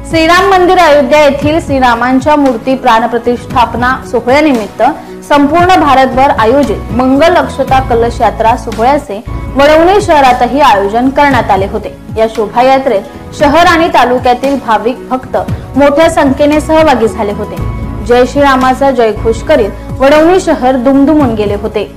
श्रीराम मंदिर अयोध्या येथील श्रीरामांच्या मूर्ती प्राणप्रतिष्ठापना सोहळ्यानिमित्त संपूर्ण भारतभर आयोजित मंगल अक्षता कलश यात्रा सोहळ्याचे वडवणी शहरातही आयोजन करण्यात आले होते। या शोभायात्रेत शहर आणि तालुक्यातील भाविक भक्त मोठ्या संख्येने सहभागी झाले होते। जय श्रीरामाचा जयघोष करीत वडवणी शहर दुमदुमून गेले होते।